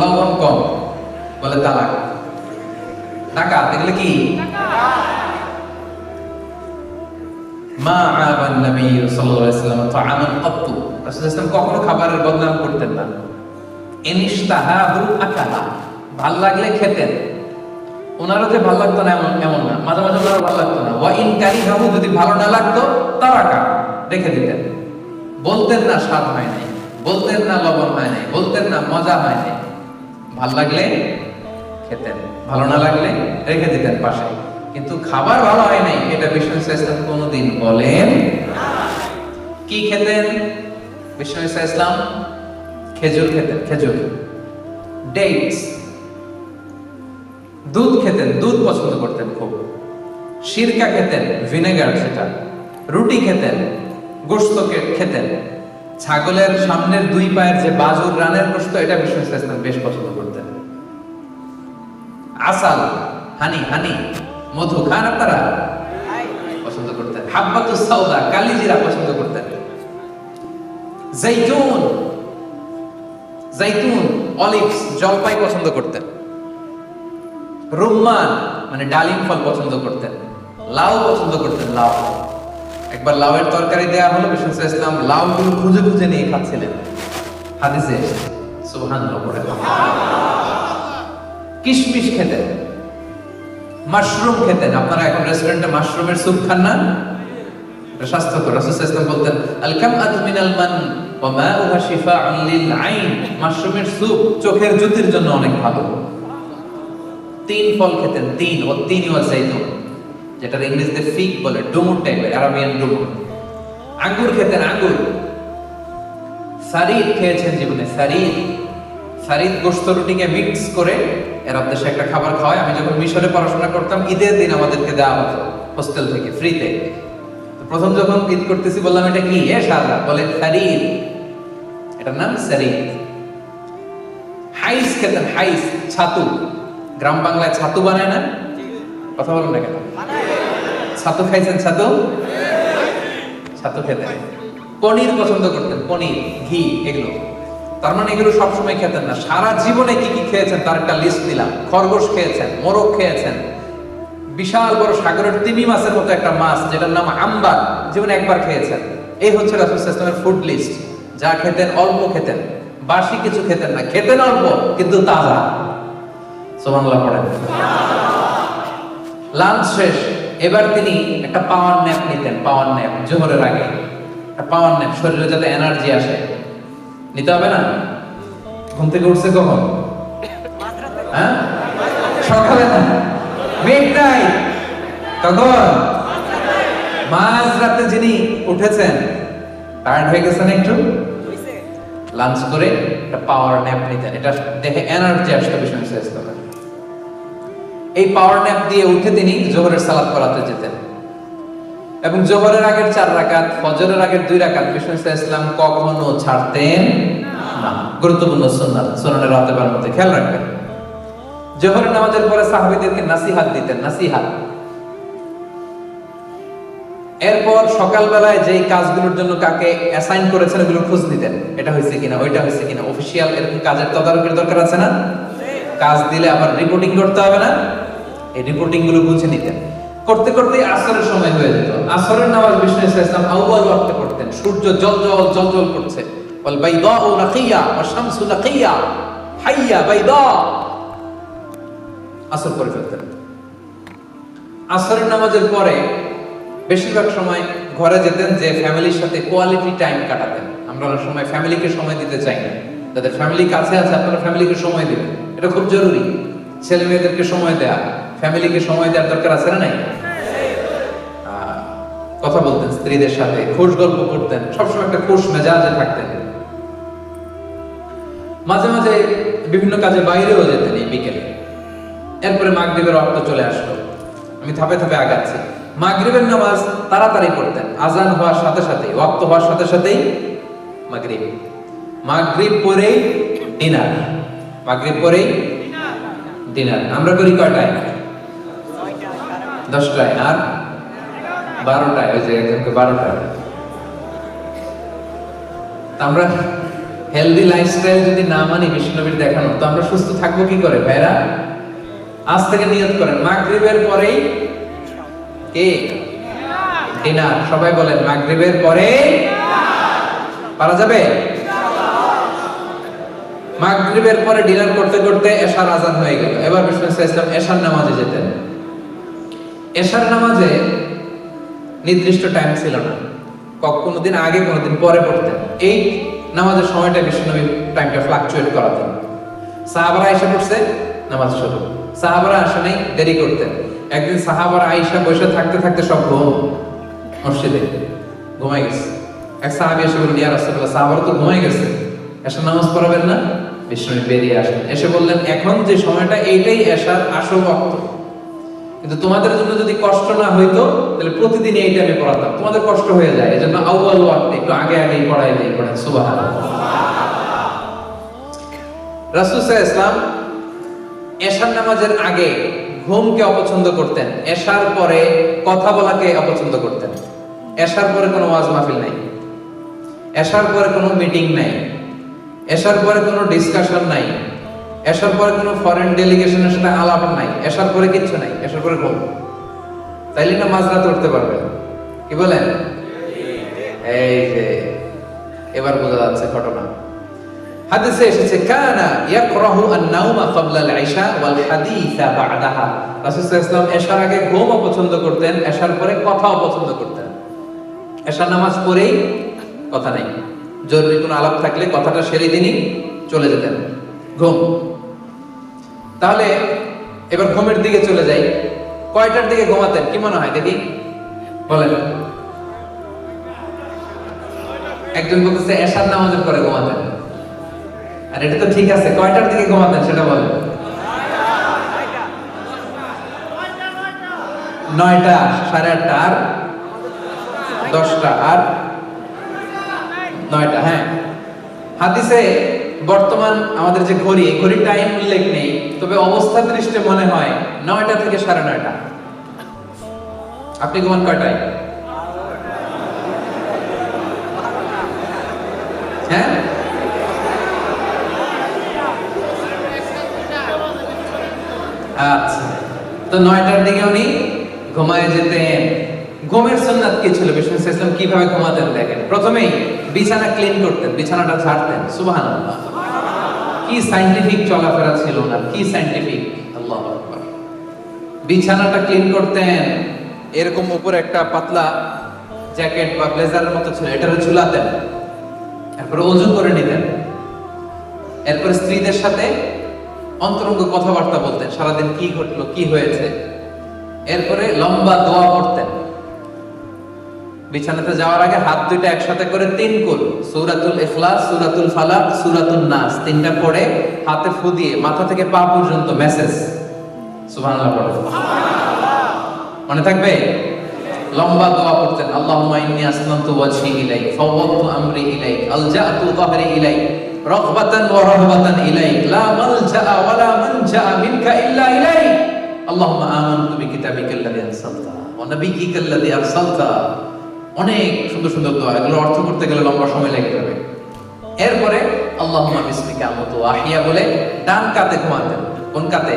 লবণ কম বলে তালাক, টাকা দেখলে কি মা আবান নবী সাল্লাল্লাহু আলাইহি ওয়াসাল্লাম তাআমান ক্বাত্তু। রাসূল সাল্লাল্লাহু কখনো খাবারের বদনাম করতেন না। ইনশতাহাহু আকালা, ভাল লাগলে খেতেন। ওনারও যে ভালো লাগতো না এমন না, মাঝে মাঝে ওনারও ভালো লাগতো না। ওয়া ইন কারিহাহু, যদি ভালো না লাগতো তারাকা, রেখে দিতেন। বলতেন না স্বাদ হয় নাই, বলতেন না লবণ হয় নাই, বলতেন না মজা হয় নাই। ভাল লাগলে খেতেন, ভালো না লাগলে রেখে দিতেন পাশে। কিন্তু খাবার ভালো হয় নাই এটা বিষ্ণু ইসলাম কোনোদিন বলেন না। কি খেতেন বিষ্ণু ইসলাম? খেজুর খেতেন, খেজুর, ডেটস, দুধ খেতেন, দুধ পছন্দ করতেন খুব। সিরকা খেতেন, ভিনেগার সেটা। রুটি খেতেন, গোশত খেতেন। ছাগলের সামনের দুই পায়ের যে বাজুর রানের গোশত, এটা বিষ্ণু ইসলাম বেশ পছন্দ করতেন। আসাল, হানি, হানি, মধু খান আপনারা? পছন্দ করতেন। হাব্বাতুস সাউদা, কালিজিরা পছন্দ করতেন। জাইতুন, জাইতুন, অলিভস, জলপাই পছন্দ করতেন। রুম্মান মানে ডালিম ফল পছন্দ করতেন। লাউ পছন্দ করতেন, লাউ। একবার লাউয়ের তরকারি দেয়া হলো, বিষ্ণু ইসলাম লাউগুলো খুঁজে খুঁজে নিয়ে খাচ্ছিলেন, হাদিসে এসেছে। সুবহানাল্লাহ পড়ে। কিশমিশ খেতেন, মাশরুম খেতেন। আপনারা এখন রেস্টুরেন্টে মাশরুমের স্যুপ খান না? এটা স্বাস্থ্যকর। রাসূল সাল্লাল্লাহু আলাইহি ওয়াসাল্লাম বলতেন, আল কামআতু মিনাল মান ওয়া মাউহা শিফাউন লিল আইন। মাশরুমের স্যুপ চোখের জ্যোতির জন্য অনেক ভালো। তিন ফল খেতেন, তিন, ও তিন ওয়া জাইতুন, যেটা ইংরেজিতে ফিগ বলে, ডুমুর টাইপের, আরাবিয়ান ডুমুর। আঙ্গুর খেতেন, আঙ্গুর। সারিদ খেয়েছেন জীবনে, সারিদ। সারিদ গোশত রুটিকে মিক্স করে এর দেশে একটা খাবার খাওয়ায়। আমি যখন মিশরে পড়াশোনা করতাম, ঈদের দিন আমাদেরকে দেওয়া হতো হোস্টেল থেকে ফ্রিতে। প্রথম যখন ঈদ করতেছি বললাম, এটা কি? এ শালা, বলে সারিদ, এটার নাম সারিদ। হাইস খেতেন, হাইস, ছাতু। গ্রাম বাংলায় ছাতু বানায় না? কথা বলেন না কেন? ছাতু খাইছেন? ছাতু, ছাতু খেতেন। পনির পছন্দ করতেন, পনির, ঘি, এগুলো। তার মানে এগুলো সবসময় খেতেন না, সারা জীবনে কি কি খেয়েছেন তার একটা লিস্ট দিলাম। খরগোশ খেয়েছেন, মোরগ খেয়েছেন, বিশাল বড় সাগরের তিমি মাছের মতো একটা মাছ যেটার নাম আম্বার, জীবনে একবার খেয়েছেন। এই হচ্ছে রাসূল সাল্লাল্লাহু আলাইহি ওয়াসাল্লামের ফুড লিস্ট। যা খেতেন অল্প খেতেন, বাসি কিছু খেতেন না, খেতেন অল্প কিন্তু তাজা। সুবহানাল্লাহ পড়েন। লাঞ্চ শেষ, এবার তিনি একটা পাওয়ার ন্যাপ নিতেন। পাওয়ার ন্যাপ জোহরের আগে একটা পাওয়ার ন্যাপ, শরীরে যাতে এনার্জি আসে। নিতে হবে না? ঘুম থেকে উঠছে কখন? হ্যাঁ, সকালে না, মিডনাইট। কখন? মাঝরাতে যিনি উঠেছেন, টায়ার্ড হয়ে গেছেন একটু, লাঞ্চ করে একটা পাওয়ার ন্যাপ নিতেন। এটা দেখে এনার্জি আসতো বিষ্ণু ইসলামের। এই পাওয়ার ন্যাপ দিয়ে উঠে তিনি জোহরের সালাত পড়াতে যেতেন। এবং জোহরের আগের 4 রাকাত, ফজরের আগের 2 রাকাত বিষ্ণু ইসলাম কখনো ছাড়তেন না। গুরুত্বপূর্ণ সুন্নাত, সুনানে রাতেবার মধ্যে খেয়াল রাখবেন। জোহরের নামাজের পরে সাহাবীদেরকে নাসিহাত দিতেন, নাসিহাত। এরপর সকালবেলায় যেই কাজগুলোর জন্য কাকে অ্যাসাইন করেছেন ওগুলো খোঁজ নিতেন, এটা হয়েছে কিনা, ওইটা হয়েছে কিনা। অফিসিয়াল এরকম কাজের তদারকির দরকার আছে না? কাজ দিলে আবার রিপোর্টিং করতে হবে না? এই রিপোর্টিং গুলো বুঝে নিতেন। করতে করতে আসরের সময় হয়ে যেত। আসরের নামাজ বিষ্ণু ইসলাম আউয়াল ওয়াক্তে পড়তেন। সূর্য জল জল জল জল করছে, ওয়াল বাইদাউ নাকিয়া ওয়াশ শামসু নাকিয়া হাইয়া বাইদা। আসর পরে ফেলতেন। আসরের নামাজের পরে বেশিরভাগ সময় ঘরে যেতেন, যে ফ্যামিলির সাথে কোয়ালিটি টাইম কাটাতেন। আমরা অনেক সময় ফ্যামিলিকে সময় দিতে চাই না। যাদের ফ্যামিলি কাছে আছে আপনারা ফ্যামিলিকে সময় দিবেন, এটা খুব জরুরি। ছেলে মেয়েদেরকে সময় দেয়া, ফ্যামিলিকে সময় দেওয়ার দরকার আছে না নাই? কথা বলতেন স্ত্রীদের সাথে, খোশ গল্প করতেন, সবসময় একটা খোশ মেজাজে থাকতেন। মাঝে মাঝে বিভিন্ন কাজে বাইরেও যেতেন এই বিকেলে। এরপরে মাগরিবের ওয়াক্ত চলে আসলো। আমি ধাপে ধাপে আগাচ্ছি। মাগরিবের নামাজ তাড়াতাড়ি পড়তেন, আজান হওয়ার সাথে সাথেই, ওয়াক্ত হওয়ার সাথে সাথেই মাগরিব। মাগরিব পরেই ডিনার, মাগরিব পরেই ডিনার। আমরা করি কয়টায়? 10টায়, আর 12টায়। ওই যে একজনকে 12টায়। আমরা হেলদি লাইফস্টাইল যদি না মানি বিষ্ণুনবীর দেখানো, তো আমরা সুস্থ থাকবো কি করে ভাইরা? আজ থেকে নিয়ত করেন, মাগরিবের পরেই কি ডিনার। সবাই বলেন মাগরিবের পরে পারা যাবে? মাগরিবের পরে ডিনার করতে করতে এশার আজান হয়ে গেল। এবার বিষ্ণু সাল্লাল্লাহু আলাইহি ওয়াসাল্লাম এশার নামাজে যেতেন। এশার নামাজে নির্দিষ্ট টাইম ছিল না, কোনদিন আগে কোনদিন পরে পড়তেন। এই নামাজের সময়টা বিষ্ণুনবী টাইমটা ফ্লাকচুয়েট করাতেন। সাহাবারা এসে পড়ছে, নামাজ শুরু। সাহাবারা আসে নাই, দেরি করতেন। একদিন সাহাবারা আয়েশা বসে থাকতে থাকতে সব ঘুম, মসজিদে ঘুমাই গেছে। এক সাহাবী এসে বললেন, ইয়া রাসূলুল্লাহ, সাহাবারা তো ঘুমাই গেছে, এশার নামাজ পড়াবেন না? বিষ্ণুনবী বেরিয়ে আসেন, এসে বললেন, এখন যে সময়টা এইটাই এশার আসল ওয়াক্ত, কিন্তু তোমাদের জন্য যদি কষ্ট না হইতো তাহলে প্রতিদিন এই টাইমে পড়াতাম। তোমাদের কষ্ট হয়ে যায়, এজন্য আউয়াল ওয়াক্তে একটু আগে আগেই পড়াই দেই। পড়েন সুবহানাল্লাহ। রাসূল সাল্লাল্লাহু আলাইহি ওয়াসাল্লাম এশার নামাজের আগে ঘুমকে অপছন্দ করতেন, এশার পরে কথা বলাকে অপছন্দ করতেন। এশার পরে কোনো ওয়াজ মাহফিল নাই, এশার পরে কোনো মিটিং নাই, এশার পরে কোনো ডিসকাশন নাই, এশার পরে কোনো ফরেন ডেলিগেশনের সাথে আলাপ নাই, এশার পরে কিচ্ছু নাই। এশার পরে ঘুম। তাইলে না মাঝরাতে উঠতে পারবে, কি বলেন? এই যে এবার বোঝা যাচ্ছে ঘটনা। হাদিসে এসেছে, কানা ইয়াকরাহু আন-নাওমা ক্বাবলা আল-ইশা ওয়াল হাদিসা বা'দাহা। রাসূল সাল্লাল্লাহু আলাইহি ওয়াসাল্লাম এশার আগে ঘুম পছন্দ করতেন, এশার পরে কথাও পছন্দ করতেন। এশার নামাজ পড়েই কথা নাই, জরুরি কোনো আলাপ থাকলে কথাটা সেরে দিনই চলে যেতেন। ঘুম। তাহলে এবার ঘুমের দিকে চলে যাই। কয়টার দিকে ঘুমাতেন কি মনে হয় দেখি, বলেন? একজন বলতেছে এশার নামাজের পরে ঘুমাতেন, আর এটা তো ঠিক আছে। কয়টার দিকে ঘুমাতেন সেটা বলেন? 9টা, 8:30, আর 10টা, আর 9টা। হ্যাঁ, হাদিসে বর্তমান আমাদের যে ঘড়ি, এই ঘড়ির টাইম উল্লেখ নেই, তবে অবস্থা দৃষ্টে মনে হয় 9টা থেকে 9:30। আপনি ঘুমান কয়টায়? হ্যাঁ, আচ্ছা। তো 9টার দিকে উনি ঘুমায় যেতেন। ঘুমের সুন্নাত কি ছিল? বিষ্ণু সাল্লাল্লাহু আলাইহি ওয়াসাল্লাম কিভাবে ঘুমাতেন দেখেন। প্রথমেই বিছানা ক্লিন করতেন, বিছানাটা ঝাড়তেন। সুবহানাল্লাহ, কি সায়েন্টিফিক চলাফেরা ছিল না, কি সায়েন্টিফিক! আল্লাহু আকবার। বিছানাটা ক্লিন করতেন, এরকম উপরে একটা পাতলা জ্যাকেট বা ব্লেজারের মতো ছিল, এটারে ঝুলাতেন। এরপর ওযু করে নিতেন। এরপর স্ত্রীদের সাথে অন্তরঙ্গ কথাবার্তা বলতেন, সারাদিন কি ঘটলো, কি হয়েছে। এরপরে লম্বা দোয়া পড়তেন। বিছানাতে যাওয়ার আগে হাত দুইটা একসাথে করে 3 কুল, সূরাতুল ইখলাস, সূরাতুল ফালাক, সূরাতুন নাস, 3টা পড়ে হাতে ফু দিয়ে মাথা থেকে পা পর্যন্ত মেসেজ সুবহানাল্লাহ পড়ে। মনে থাকবে? লম্বা দোয়া পড়তেন। আল্লাহুম্মা ইন্নী আসলামতু ওয়াজহি ইলাইক, ফাওয়াদতু আমরি ইলাইক, আলজাতু যাহরি ইলাইক, রাগবাতান ওয়া রাহবাতান ইলাইক, লা মালজা ওয়া লা মানজা মিনকা ইল্লা ইলাইক। আল্লাহুম্মা আমানতু বিকিতাবিকাল্লাযী আরসালতা ওয়া নাবিয়্যিকাল্লাযী আরসালতা। অনেক সুন্দর সুন্দর দোয়া, এগুলো অর্থ করতে গেলে লম্বা সময় লেগে যাবে। এরপরে আল্লাহুম্মা বিসমিকা আমুতু ওয়া আহইয়া বলে ডান কাতে ঘুমাতেন। কোন কাতে?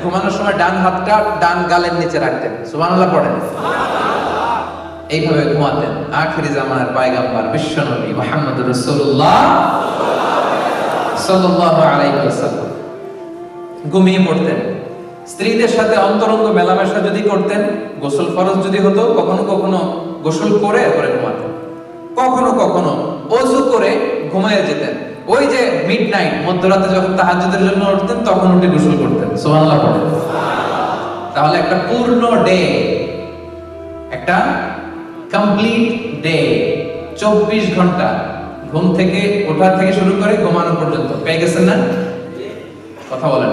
ঘুমানোর সময় ডান হাতটা ডান গালের নিচে রাখতেন। সুবহানাল্লাহ পড়েন। এইভাবে ঘুমাতেন আখিরি জামানার পয়গম্বর বিশ্বনবী মুহাম্মদুর রাসূলুল্লাহ সাল্লাল্লাহু আলাইহি ওয়াসাল্লাম। ঘুমিয়ে পড়তেন। স্ত্রীদের সাথে অন্তরঙ্গ মেলামেশা যদি করতেন, গোসল ফরজ যদি হতো, কখনো কখনো গোসল করে এরপরে ঘুমাতেন, কখনো কখনো ওযু করে ঘুমিয়ে যেতেন। ওই যে মিডনাইট, মধ্যরাতে যখন তাহাজ্জুদের জন্য উঠতেন তখন উঠে গোসল করতেন। সুবহানাল্লাহ বলেন। তাহলে একটা পূর্ণ ডে, একটা কমপ্লিট ডে, 24 ঘন্টা ঘুম থেকে ওঠা থেকে শুরু করে ঘুমানো পর্যন্ত পেয়ে গেছেন না? কথা বলেন।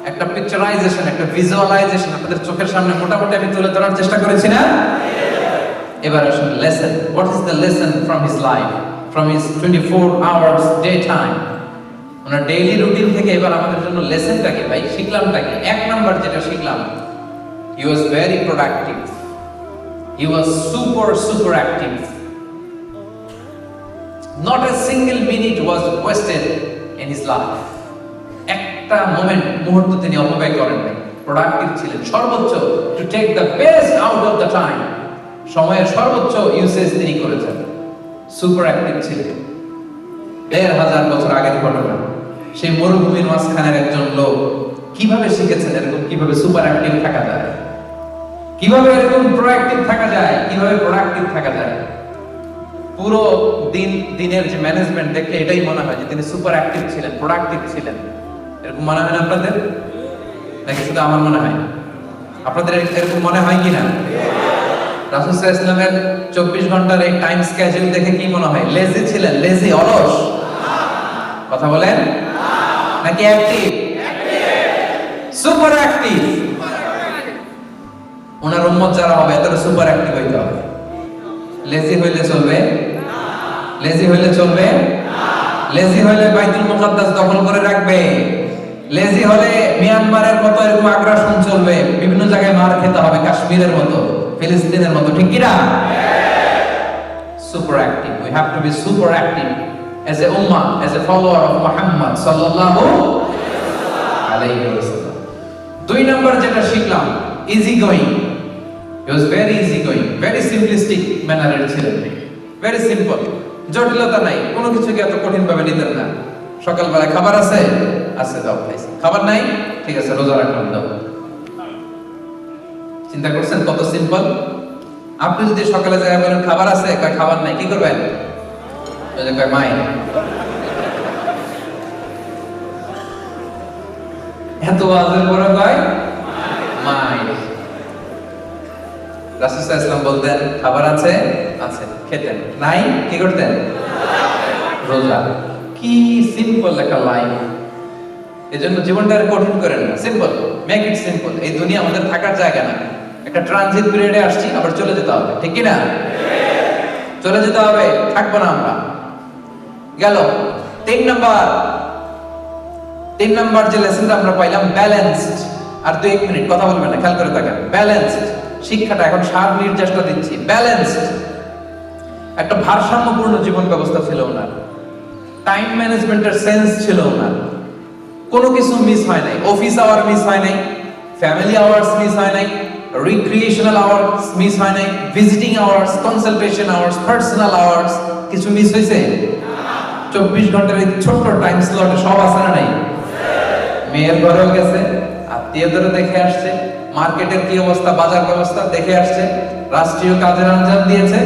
একটা পিকচারাইজেশন, একটা ভিজুয়ালাইজেশন আপনাদের চোখের সামনে মোটামুটি আমি তুলে ধরার চেষ্টা করেছি না? এবার আসুন lesson. What is the lesson from his life, from his 24 hours day time? Owner daily routine থেকে এবার আমাদের জন্য লেসনটাকে ভাই শিখলামটাকে। এক নাম্বার যেটা শিখলাম, he was very productive, he was super active. Not a single minute was wasted in his life. একটা মুহূর্ত তিনি অপব্যয় করেন নাই, প্রোডাক্টিভ ছিলেন। সর্বোচ্চ to take the best out of the time, সময়ের সর্বোচ্চ ইউসেজ তিনি করেছেন। সুপার অ্যাক্টিভ ছিলেন। ১,৫০০ বছর আগের ঘটনা। সেই মরুভূমির মাঝখানের একজন লোক কিভাবে শিখেছেন এরকম কিভাবে সুপার অ্যাক্টিভ থাকা যায়, কিভাবে এরকম প্রোঅ্যাক্টিভ থাকা যায়, কিভাবে প্রোডাক্টিভ থাকা যায়। পুরো দিনের যে ম্যানেজমেন্ট দেখলে এটাই মনে হয় যে তিনি সুপার অ্যাক্টিভ ছিলেন, প্রোডাক্টিভ ছিলেন। এরকম মনে হয় না আপনাদের? নাকি শুধু আমার মনে হয়? আপনাদের এরকম মনে হয় কিনা? রাসূল সাল্লাল্লাহু আলাইহি ওয়াসাল্লামের 24 ঘন্টার এই টাইম স্কেডিউল দেখে কি মনে হয়? লেজি ছিলেন? লেজি, অলস? কথা বলেন। নাকি অ্যাক্টিভ? Super active. ওনার উম্মত যারা হবে এদের সুপার অ্যাক্টিভ হইতে হবে। লেজি হইলে চলবে? লেজি হইলে চলবে? লেজি হইলে বাইতুল মুকাদ্দাস দখল করে রাখবে। লেজি হলে মিয়ানমারের মতো এরকম আগ্রাসন চলবে, বিভিন্ন জায়গায় মার খেতে হবে, কাশ্মীরের মতো, ফিলিস্তিনের মতো, ঠিক কি না? Super active. We have to be super active as a ummah, as a follower of Muhammad sallallahu alayhi wasallam. 2 number যেটা শিখলাম, easy going. He was very easy going, very simplistic ম্যানারের ছিলেন, ভেরি সিম্পল, জটিলতা নাই, কোনো কিছুকে এত কঠিন ভাবে নিতেন না। সকালবেলা খাবার আছে, আছে দাও খাইছি। খাবার নাই, ঠিক আছে রোজা রাখলাম দাও। চিন্তা করছেন কত সিম্পল? আপনি যদি সকালে যায় বলেন খাবার আছে, কয় খাবার নাই, কি করবেন? ওই যে কয় মাই। এত ওয়াজের পরে কয় মাই। রাসূল সাল্লাল্লাহু আলাইহি ওয়াসাল্লাম বলতেন খাবার আছে, আছে, খেতেন, নাই কি করতেন? রোজা। কি সিম্পল একটা লাইফ। এজন্য জীবনটা আর কঠিন করেন না, সিম্পল, মেক ইট সিম্পল। এই দুনিয়া আমাদের থাকার জায়গা না, একটা ট্রানজিট পিরিয়ডে আসছি, আবার চলে যেতে হবে, ঠিক কি না? চলে যেতে হবে, থাকবো না আমরা। গেল 3 নাম্বার যে লেসনটা আমরা পাইলাম, ব্যালেন্সড। আর 2-1 মিনিট কথা বলবেন না, খেয়াল করে থাকেন। ব্যালেন্সড শিক্ষাটা এখন সার নির্দেশটা দিচ্ছি। ব্যালেন্সড একটা ভারসাম্যপূর্ণ জীবন ব্যবস্থা ছিল ওনার। টাইম ম্যানেজমেন্টের সেন্স ছিল ওনার। কোনো কিছু মিস হয় নাই। অফিস আওয়ার মিস হয় নাই, ফ্যামিলি আওয়ার্স মিস হয় নাই, রিক্রিয়েশনাল আওয়ার্স মিস হয় নাই, visiting hours, consultation hours, personal hours কিছু মিস হয়েছে? 24 ঘন্টার এই ছোট্ট টাইম স্লটে সব আছে না নাই? মেয়ের ঘরেও গেছে, আত্মীয়দেরও দেখে আসছে, মার্কেটের কি অবস্থা, বাজার ব্যবস্থা দেখে আসছে, রাষ্ট্রীয় কাজের আঞ্জাম দিয়েছে,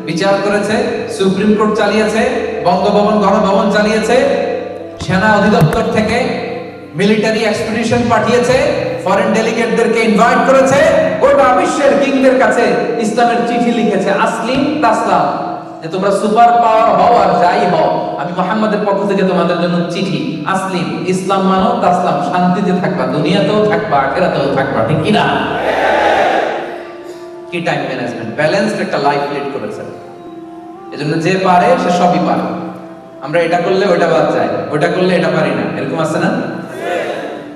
বিচার করেছে, সুপ্রিম কোর্ট চালিয়েছে, বঙ্গভবন গণভবন চালিয়েছে, সেনা অধিদপ্তর থেকে মিলিটারি এক্সপিডিশন পাঠিয়েছে, ফরেন ডেলিগেটদেরকে ইনভাইট করেছে, গোটা বিশ্বের কিংদের কাছে ইসলামের চিঠি লিখেছে, আসলিম তাসলাম, যে তোমরা সুপার পাওয়ার হও আর যাই হও, আমি মুহাম্মাদের পক্ষ থেকে তোমাদের জন্য চিঠি, আসলিম, ইসলাম মানো, তাসলাম, শান্তিতে থাকবা, দুনিয়াতেও থাকবা, আখিরাতেও থাকবা, ঠিক কি না? কি টাইম ম্যানেজমেন্ট, ব্যালেন্সড একটা লাইফ লিড করেছেন। এজন্য যে পারে সে সবই পারে। আমরা এটা করলে ওটা বাদ যায়, ওটা করলে এটা পারি না, এরকম আছে না?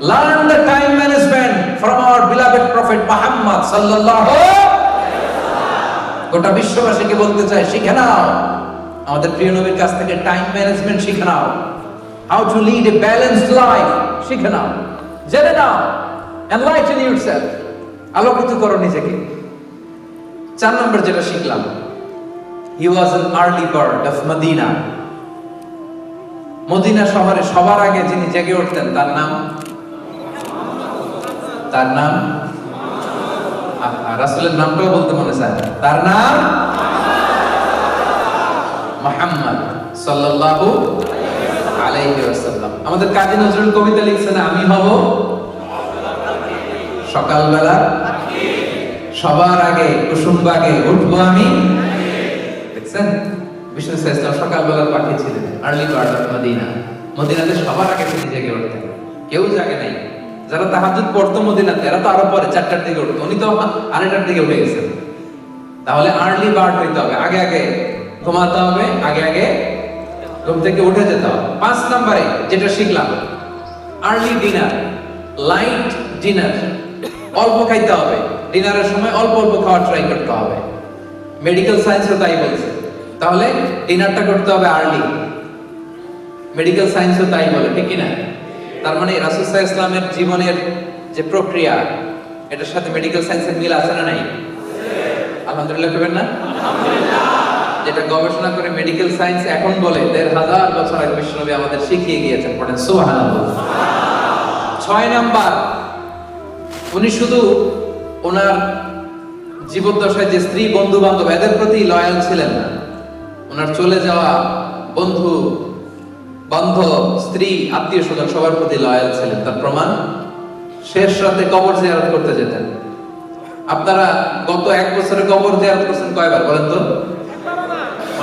Learn the time management from our beloved prophet Muhammad sallallahu alaihi wasallam. গোটা বিশ্ববাসীকে বলতে চাই, শিখে নাও আমাদের প্রিয় নবীর কাছ থেকে টাইম ম্যানেজমেন্ট শিখে নাও। How to lead a balanced life শিখে নাও, জেনে নাও, enlighten yourself, আলোকিত করো নিজেকে। 4 নম্বর যেটা শিখলাম, he was an early bird of Medina. Medina শহরে সবার আগে যিনি জেগে উঠতেন তার নাম রাসূলের নামটাও বলতে মনে চায়, তার নাম মুহাম্মদ সাল্লাল্লাহু আলাইহি ওয়াসাল্লাম। আমাদের কাজী নজরুল কবিতা লিখছেন, আমি হব সকালবেলা সবার আগে কুসুম বাগে উঠবো আমি। দেখছেন বিষ্ণু ইসলাম সকালবেলার পাখি ছিলেন, আর্লি বার্ড অফ মদিনা। মদিনাতে সবার আগে তিনি জেগে উঠতেন, কেউ জাগে নাই। যারা তাহাজ্জুদ পড়তো মদিনাতে এরা তো আরো পরে 4টার দিকে উঠতো, উনি তো 8টার দিকে উঠে গেছেন। তাহলে আর্লি বার্ড হইতে হবে, আগে আগে ঘুমাতে হবে, আগে আগে ঘুম থেকে উঠে যেতে হবে। 5 নম্বরে যেটা শিখলাম, আর্লি ডিনার, লাইট ডিনার, অল্প খাইতে হবে। ডিনারের সময় অল্প অল্প খাওয়া ট্রাই করতে হবে, মেডিকেল সায়েন্সও তাই বলছে। তাহলে ডিনারটা করতে হবে আর্লি, মেডিকেল সায়েন্সও তাই বলে, ঠিক কিনা? তার মানে রাসূল সাল্লাল্লাহু আলাইহি ওয়াসাল্লামের জীবনের যে প্রক্রিয়া, এটার সাথে মেডিকেল সায়েন্সের মিল আছে না নাই? আলহামদুলিল্লাহ করবেন না? যেটা গবেষণা করে মেডিকেল সায়েন্স এখন বলে 1500 বছর আগে বিশ্বনবী আমাদের শিখিয়ে গিয়েছেন। পড়েন সুবহানাল্লাহ। 6 নাম্বার, উনি শুধু ওনার জীবদ্দশায় যে স্ত্রী বন্ধু বান্ধব এদের প্রতি লয়াল ছিলেন না, ওনার চলে যাওয়া বন্ধু বান্ধব স্ত্রী আত্মীয় স্বজন সবার প্রতি লয়াল ছিলেন। তার প্রমাণ, শেষ রাতে কবর জিয়ারত করতে যেতেন। আপনারা গত 1 বছরে কবর জিয়ারত করছেন কয়বার বলেন তো?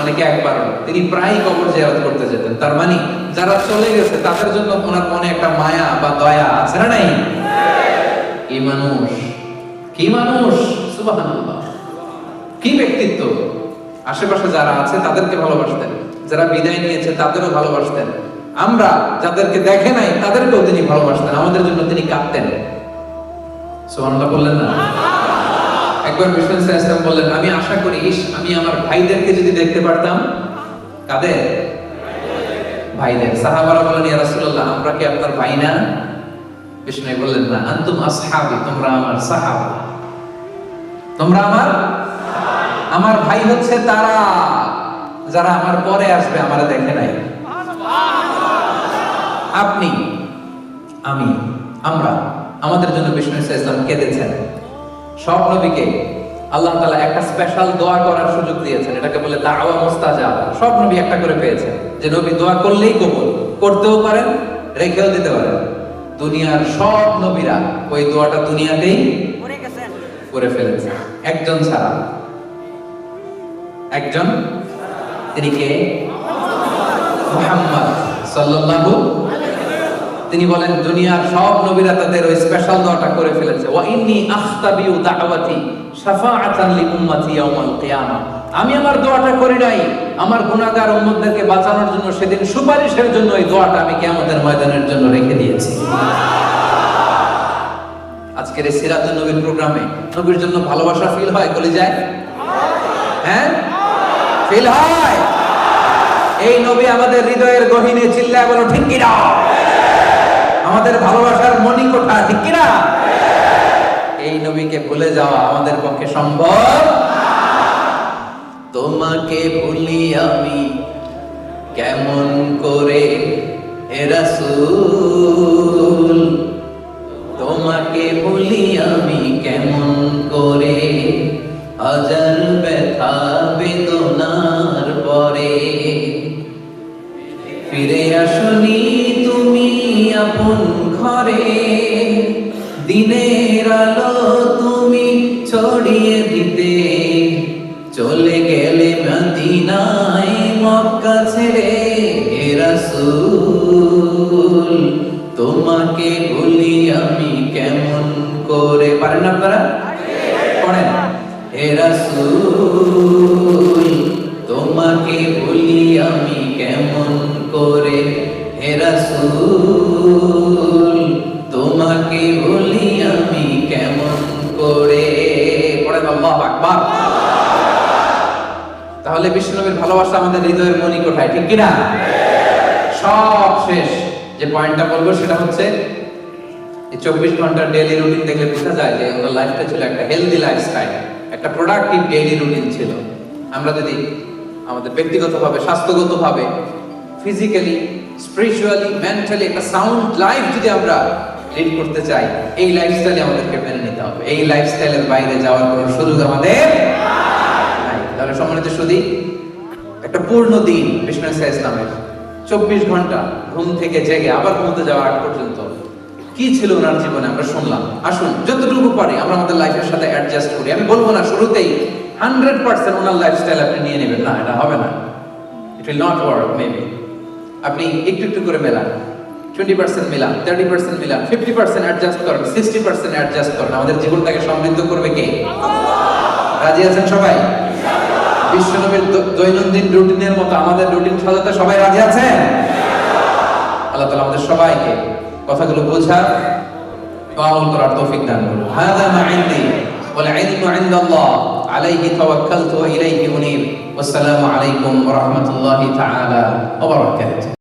অনেকে একবার। তিনি প্রায় কবর জিয়ারত করতে যেতেন। তার মানে যারা চলে গেছে তাদের জন্য ওনার মনে একটা মায়া বা দয়া আছে না নাই? কি মানুষ, কি মানুষ, সুবহানাল্লাহ, কি ব্যক্তিত্ব। আশেপাশে যারা আছে তাদেরকে ভালোবাসতেন, যারা বিদায় নিয়েছে তাদেরও ভালোবাসতেন। আমরা যাদেরকে দেখে নাই তাদেরকেও তিনি ভালোবাসতেন, আমাদের জন্য তিনি কাঁদতেন। সুবহানাল্লাহ বললেন না? একবার বিষ্ণু সাল্লাল্লাহু আলাইহি ওয়াসাল্লাম বললেন, আমি আশা করি আমি আমার ভাইদেরকে যদি দেখতে পারতাম। কাদের ভাইদের? সাহাবারা বললেন, ইয়া রাসূলুল্লাহ, আমরা কি আপনার ভাই না? বিষ্ণু বললেন, না, আনতুম আসহাবি, তোমরা আমার সাহাবা, তোমরা আমার ভাই হচ্ছে তারা যারা আমার পরে আসবে, আমারে দেখে নাই। আপনি, আমি, আমরা, আমাদের জন্য বিষ্ণু সাল্লাল্লাহু আলাইহি ওয়াসাল্লাম কেঁদেছেন। সব নবীকে আল্লাহ তাআলা একটা স্পেশাল দোয়া করার সুযোগ দিয়েছেন, এটাকে বলে দাওয়া মুস্তাজাব। সব নবী একটা করে পেয়েছেন, যে নবী দোয়া করলেই কবুল, করতেও পারেন, রেখেও দিতে পারেন। দুনিয়ার সব নবীরা ওই দোয়াটা দুনিয়াতেই করে ফেলেছে, একজন ছাড়া। একজন, তিনি কে? মুহাম্মদ সাল্লাল্লাহু। তিনি বলেন দুনিয়ার সব নবীরা তাদের ওই স্পেশাল দোয়াটা করে ফেলেছে। ওয়া ইন্নী আখতাবিউ দাওয়াতি শাফাআতান লি উম্মতি ইয়াউমাল কিয়ামা। আমি আমার দোয়াটা করি নাই আমার গুনাহগার উম্মতদেরকে বাঁচানোর জন্য, সেদিন সুপারিশের জন্য এই দোয়াটা আমি কিয়ামতের ময়দানের জন্য রেখে দিয়েছি। আজকের এই সিরাতুন নবীর প্রোগ্রামে নবীর জন্য ভালোবাসা ফিল হয় কলিজায়? হ্যাঁ, ফিল হয়। এই নবী আমাদের হৃদয়ের গহীনে, চিল্লায় বলো ঠিক কিনা? আমাদের ভালোবাসার মণিকোঠা, ঠিক কিনা? এই নবীকে ভুলে যাওয়া আমাদের পক্ষে সম্ভব। তোমাকে ভুলি আমি কেমন করে হে রাসূল, তোমাকে ভুলি আমি কেমন করে, হাজার ব্যথা বেদনার পরে। ফিরে আসনি তুমি আপন ঘরে, দিনের আলো তুমি ছড়িয়ে দিতে, চলে গেলে মদিনায় মক্কা ছেড়ে হে রাসূল, তোমাকে ভুলি আমি কেমন করে। পারেন না আপনারা? পড়েন, হে রাসূল, তোমাকে ভুলি আমি কেমন করে, হে রাসূল, তোমাকে ভুলি আমি কেমন করে। পড়েন আল্লাহু আকবার। তাহলে বিশ্বনবীর ভালোবাসা আমাদের হৃদয়ের মণিকোঠায়, ঠিক কিনা? সব শেষ যে পয়েন্টটা বলবো সেটা হচ্ছে, এই 24 ঘন্টার ডেইলি রুটিন দেখলে বোঝা যায় যে ওনার লাইফটা ছিল একটা হেলদি লাইফস্টাইল, একটা প্রোডাক্টিভ ডেইলি রুটিন ছিল। আমরা যদি আমাদের ব্যক্তিগতভাবে, স্বাস্থ্যগতভাবে, ফিজিক্যালি, স্পিরিচুয়ালি, মেন্টালি একটা সাউন্ড লাইফ যদি আমরা লিড করতে চাই, এই লাইফস্টাইলে আমাদেরকে মেনে নিতে হবে। এই লাইফস্টাইলের বাইরে যাওয়ার কোনো সুযোগ আমাদের নাই। তাহলে সম্মানিত সুধী, একটা পূর্ণ দিন বিষ্ণু ইসলামের 24 ঘন্টা ঘুম থেকে জেগে আবার ঘুমতে যাওয়ার আগ পর্যন্ত কি ছিল ওনার জীবনে আমরা শুনলাম। আসুন যতটুকু পারি আমরা আমাদের লাইফের সাথে অ্যাডজাস্ট করি। আমি বলবো না শুরুতেই 100% ওনার লাইফস্টাইল আপনি নিয়ে নেবেন, না, এটা হবে না। It will not work. Maybe আপনি একটু একটু করে মেলান, 20% মিলান, 30% মিলান, 50% অ্যাডজাস্ট করেন, 60% অ্যাডজাস্ট করেন। আমাদের জীবনটাকে সমৃদ্ধ করবে কে? রাজি আছেন সবাই? বিশ্বনবীর দৈনন্দিন রুটিনের মতো আমাদের রুটিন সাজাতে সবাই রাজি আছেন? আল্লাহ তাআলা আমাদের সবাইকে কথাগুলো বোঝা ও আমল করার তৌফিক দান করুন। হাযা মা ইনদি ওয়াল ইলমু ইনদাল্লাহ আলাইহি তাওয়াক্কালতু ওয়া ইলাইহি উনীব। ওয়াসসালামু আলাইকুম ওয়া রাহমাতুল্লাহি তাআলা ওয়া বারাকাতুহু।